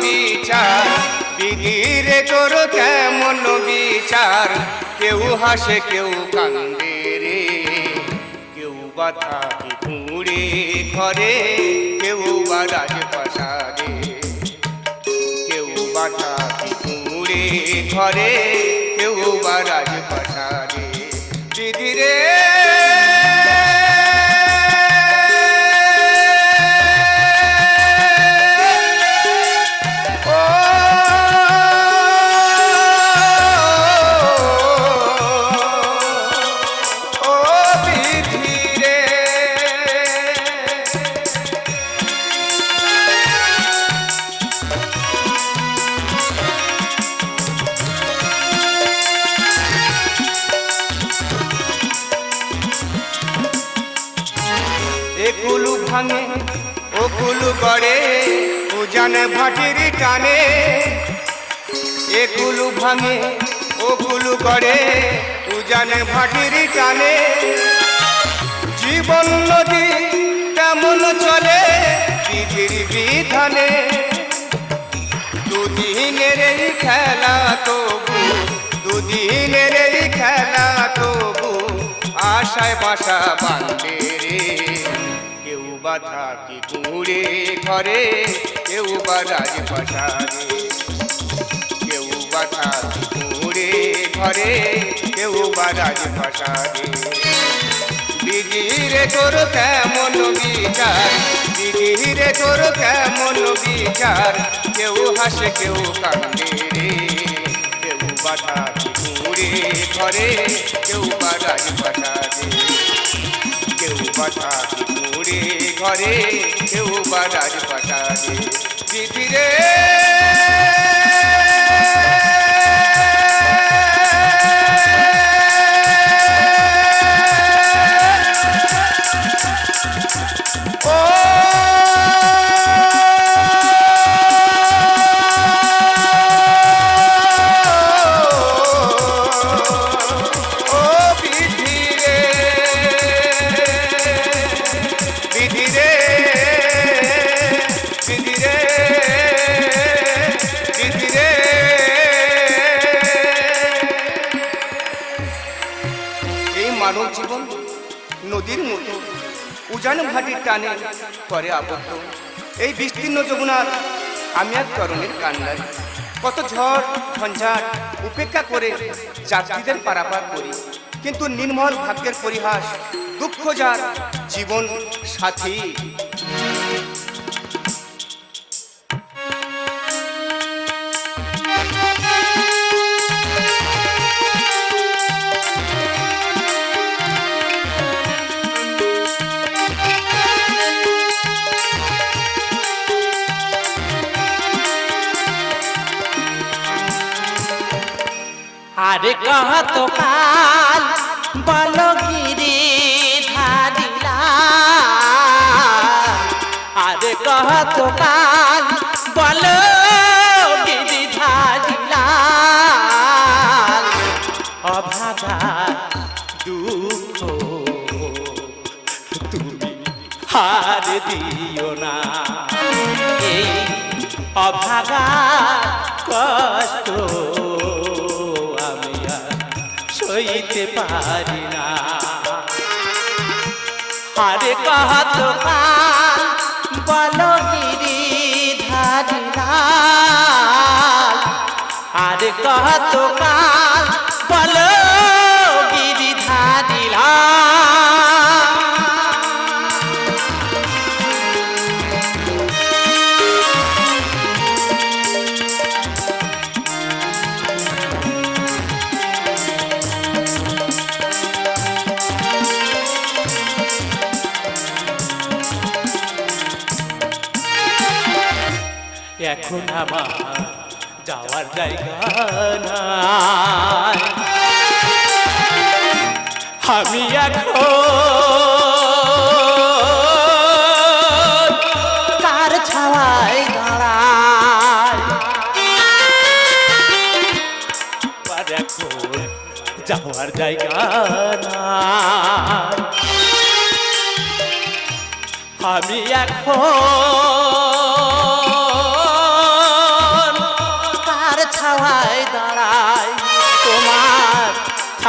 বিচার, বিধিরে তোর কেমন বিচার। কেউ হাসে কেউ কান্দে রে, কেউ বা থাকে কুঁড়ে ঘরে, কেউ বা রাজপ্রাসাদে। কেউ বা থাকে কুঁড়ে ঘরে, কেউ বা রাজপ্রাসাদে। বিধিরে একুলু ভাঙে ওকুলু গড়ে, উজান ভাটির টানে। একুলু ভাঙে ওকুলু গড়ে, উজান ভাটির টানে। জীবন নদী কেমন চলে বিধির বিধানে। দুদিনের এই খেলা তবু, দুদিনের এই খেলা তবু, আশায় বাসা বাঁধে রে। কেউ বা থাকে কুঁড়ে ঘরে, কেউ বা রাজপ্রাসাদে। কেউ বা থাকে কুঁড়ে ঘরে, কেউ বা রাজপ্রাসাদে। বিধিরে তোর কেমন বিচার, বিধিরে তোর কেমন বিচার। কেউ হাসে কেউ কান্দে রে, কেউ বা থাকে কুঁড়ে ঘরে, কেউ বা রাজপ্রাসাদে। কেউ বা থাকে কুঁড়ে ঘরে, কেউ বা রাজপ্রাসাদে। বিধিরে মানব জীবন নদীর মতো উজান ভাটির টানে করে আবদ্ধ। এই বিস্তীর্ণ যমুনার আমি এক তরুণীর কান্নায়, কত ঝড় ঝঞ্ঝাট উপেক্ষা করে যাত্রীদের পারাপার করি। কিন্তু নির্মল ভাগ্যের পরিহাস, দুঃখ যার জীবন সাথী। আরে কহ তো কাল বলো গিরি ধারিলা, আরে কহ তো কাল বলো গিরি ধারিলা। অভাগা দুঃখ তুমি হার দিও না, এই অভাগা কষ্ট সইতে পারি না। আরে কত বলো গিরি ধারিলা, আরে কত বলো গিরি ধারিলা। এখন আমার যাওয়ার জায়গা নাই, আমি এখন কার ছাওয়ায় দাঁড়াই। এখন যাওয়ার জায়গা নাই, আমি এখন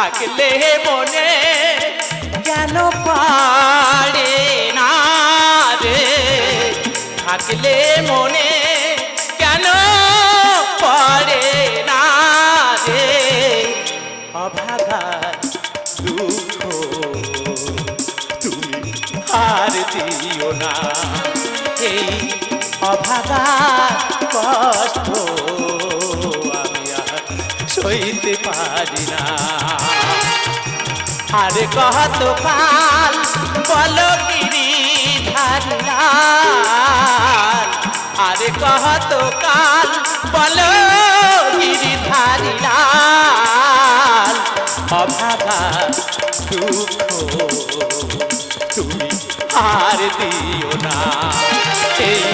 থাকলে মনে কেন পারে না রে, থাকলে মনে কেন পারে না রে, অভাগা দুঃখ তুমি আর দিও না, এই অভাগা কষ্ট আমি আর সইতে পারি না। আরে কত কাল বলো গিরিধারী লাল, আরে কত কাল বলো গিরিধারী লাল, অভাগা দুঃখ তুমি আর দিও না, এই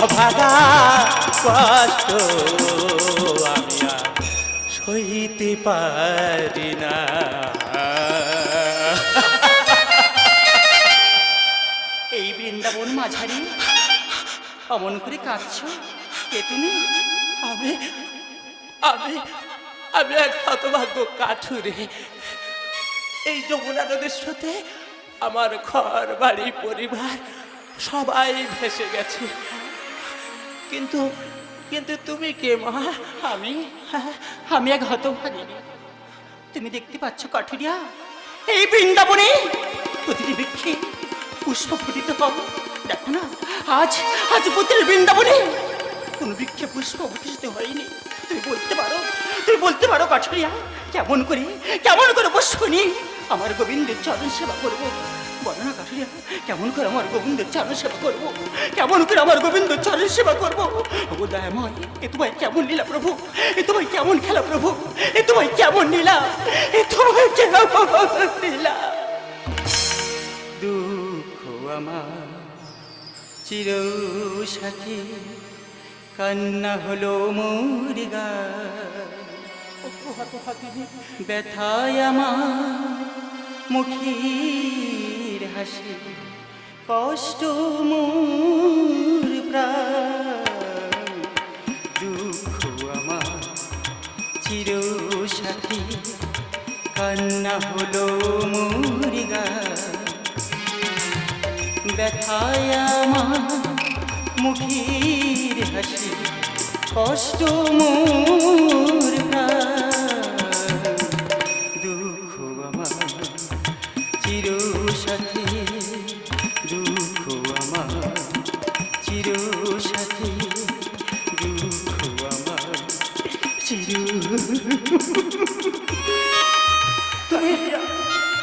অভাগা কষ্ট আমি আর সইতে পারি না। এই বৃন্দাবন মাঝারি অমন করে কাঁদছ কে তুমি? আমি আমি আমি এক হতভাগ্য কাঠুরে, এই যমুনা নদীর স্রোতে আমার ঘর বাড়ি পরিবার সবাই ভেসে গেছে, কিন্তু কিন্তু তুমি কে মা? আমি এক হতভাগিনী। তুমি দেখতে পাচ্ছ কাঠুরিয়া, এই বৃন্দাবনে প্রতিটি বৃক্ষে পুষ্প ফুটিত হবে। দেখো না, আজ আজ পুত্রের বৃন্দাবনে কোন বৃক্ষে পুষ্প ভূষিত হয়নি। তুমি বলতে পারো কাঠুরিয়া, কেমন করে পুষ্প নিয়ে আমার গোবিন্দের চরণ সেবা করবো? বলো না কাঠুরিয়া, কেমন করে আমার গোবিন্দের চরণ সেবা করবো? কেমন করে আমার গোবিন্দের চরণ সেবা করবো? ও দয়াময়, এ তোমায় কেমন লীলা প্রভু, এ তোমায় কেমন খেলা প্রভু, এ তোমায় কেমন লীলা, এ তোমায় কেমন লীলা। দুঃখ আমার চির সাথী, কান্না হলো মোর গায়, ব্যথায় আমার মুখের হাসি, কষ্ট মোর প্রাণ। দুঃখ আমার চির সাথী, কান্না হলো মোর গায়, ব্যথায় আমার মুখের হাসি, কষ্ট মোর প্রাণ। দুঃখ আমার চির সাথী, দুঃখ আমার চির সাথী, দুঃখ আমার চির।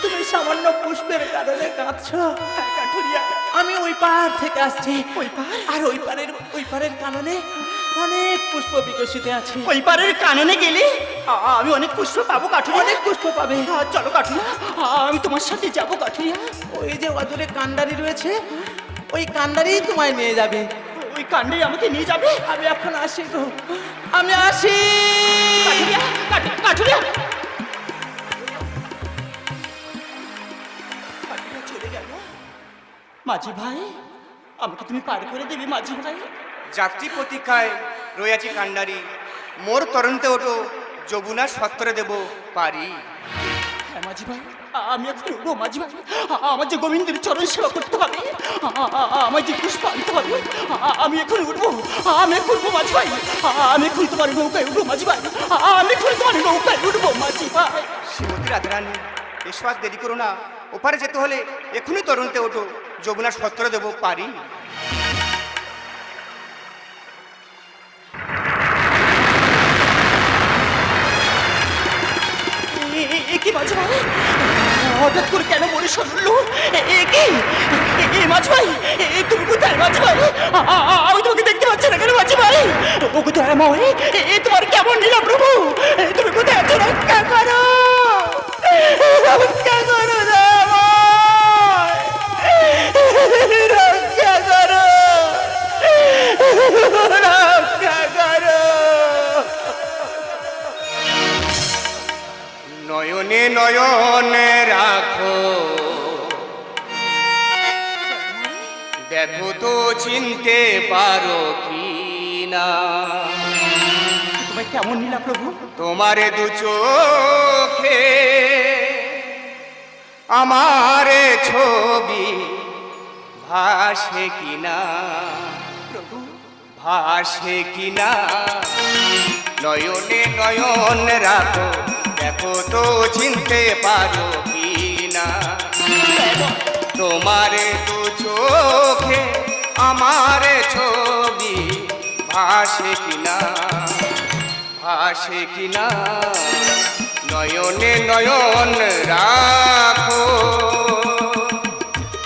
তুমি সামান্য পুষ্পের কারণে কাঁদছো কাঠুরিয়া? আমি ওই পার থেকে আসছি, ওই পার, আর ওই পারের কারণে অনেক পুষ্প বিকশিত আছে। ওই পারের কাননে গেলে আমি অনেক পুষ্প পাবো কাঠুরিয়া। অনেক পুষ্প পাবে। চলো কাঠুরিয়া, আমি তোমার সাথে যাবো কাঠুরিয়া। ওই যে অদূরে কান্ডারি রয়েছে, ওই কান্ডারি তোমায় নিয়ে যাবে। ওই কাণ্ডে আমাকে নিয়ে যাবে? আমি এখন আসি গো, আমি আসি। কাঠুরিয়া, কাঠুরিয়া চলে গেল। মাঝি ভাই, আমাকে তুমি পার করে দেবে মাঝি ভাই? যাত্রী প্রতীক্ষায় রয়েছি কান্ডারি, মোর তরন্তে ওঠো, যমুনার সত্তরে দেব পারি। হ্যাঁ মাঝি ভাই, আমি এখন উঠবো মাঝি ভাই। আমার যে গোবিন্দের চরণ সেবা করতে হবে, আমার যে পুষ্প আনতে হবে, আমি এখন উঠবো, আমি এখন উঠবো মাঝি ভাই। আমি এখন তোমার নৌকায় উঠবো মাঝি ভাই, আমি এখন তোমার নৌকায় উঠবো মাঝি ভাই। শ্রীমতী রাধারানী, এসো আর দেরি করো না, ওপারে যেতে হলে এখনই তরন্তে ওঠো, যমুনার সত্তরে দেব পারি। কি মাঝি ভাই, হঠাৎ করে কেন মনে শুনলো? কি মাঝি ভাই, তুমি কোথায় মাঝি ভাই? আমি তোমাকে দেখতে পাচ্ছি না কেন মাঝি ভাই? ও কোথায় আমার, তোমার কেমন নিলাম প্রভু? তুমি কোথায় আছো? রক্ষা করো, রক্ষা করো রক্ষা করো, রক্ষা করো। নয়নে নয়নে রাখো, দেখো তো চিনতে পারো কি না। তোমায় তোমায় কেমন নীলা প্রভু? তোমারে দু চোখে আমারে ছবি ভাসে কিনা, প্রভু ভাসে কিনা, নয়নে নয়ন রাখো, দেখো তো চিনতে পারো কিনা। তোমারে দু চোখে আমারে ছবি ভাসে কিনা, ভাসে কিনা, নয়নে নয়ন রাখো।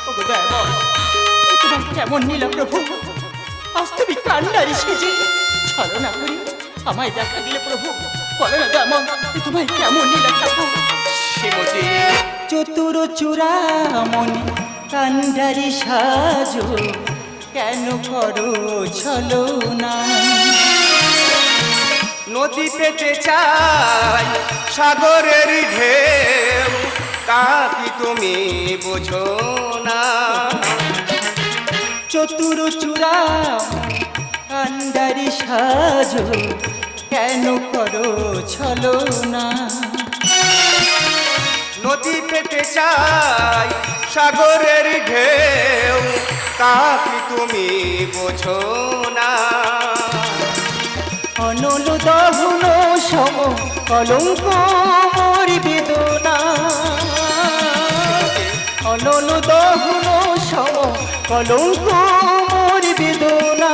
ওগো দয়াময়, এ তোমার কেমন নীলা প্রভু? আজ তুমি কান্ডারি সেজে ছলনা করি আমায় দেখা দিলে প্রভু। বলো না দয়াময়, এ তোমায় কেমন নীলা ঠাকুর? শ্রীমতী চতুর চূড়ামণি কান্ডারি সাজো, কেন করো ছলনা? নদী পেতে চাই সাগরের ঢেউ, তা কি তুমি বোঝো না? চতুর চূড়ামণি কান্ডারি সাজো, কেন করো ছলনা? নদী পেতে চাই সাগরের ঢেউ, তা কি তুমি বোঝো না? অনল দহন সম কলঙ্ক মোর বেদনা, অনল দহন সম কলঙ্ক মোর বেদনা।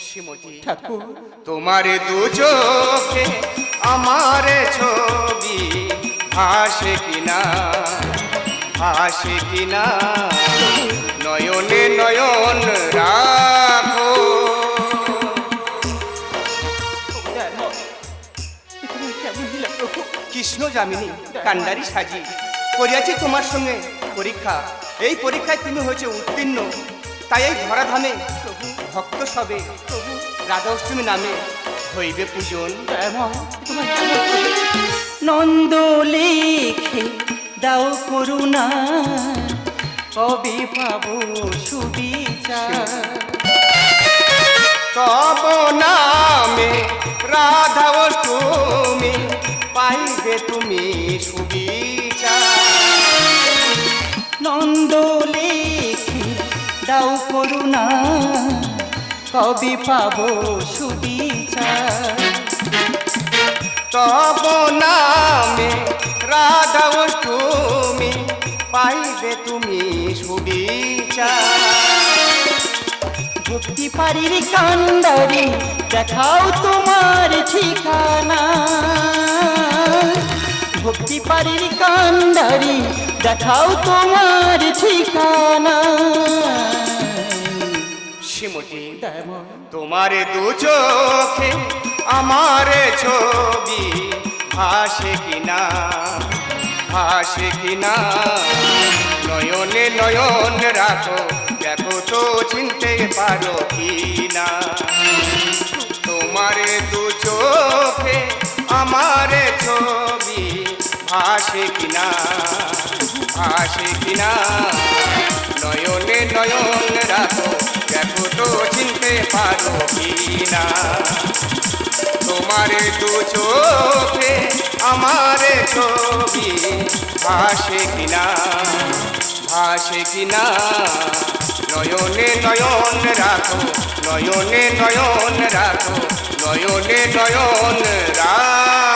শ্রীমতী ঠাকুর তোমার দু চোখে আমার ছবি ভাসে কিনা, ভাসে কিনা, নয়নে নয়ন রাখো। কৃষ্ণ যামিনী কান্ডারি সাজি করিয়াছি তোমার সঙ্গে পরীক্ষা, এই পরীক্ষায় তুমি হয়েছে উত্তীর্ণ, তাই এই ধরাধামে ভক্ত সবে রাধা অষ্টমী নামে হইবে পূজন। নন্দ লেখে দাও করুণা, কবে পাবো সুবিচার? তব নামে রাধা অষ্টমী পাইবে তুমি সুবিচার। নন্দ লেখে দাও করুণা, কবে পাবো সুবিচার? তব নামে রাধা অষ্টমী পাইবে তুমি সুবিচার। ভক্তি পারির কান্ডারি দেখাও তোমার ঠিকানা, ভক্তি পারির কান্ডারি দেখাও তোমার ঠিকানা। শ্রীমতী তোমার দু চোখে আমার ছবি ভাসে কিনা, ভাসে কিনা, নয়নে নয়ন রাখো, দেখো তো চিনতে পারো কিনা। তোমার দু চোখে আমার ছবি ভাসে কিনা, ভাসে কিনা, নয়নে নয়ন রাখো, দেখো তো চিনতে পারো কিনা। তোমার দু চোখে আমার ছবি ভাসে কিনা, ভাসে কিনা, নয়নে নয়ন রাখো, নয়নে নয়ন রাখো, নয়নে নয়ন রাখো।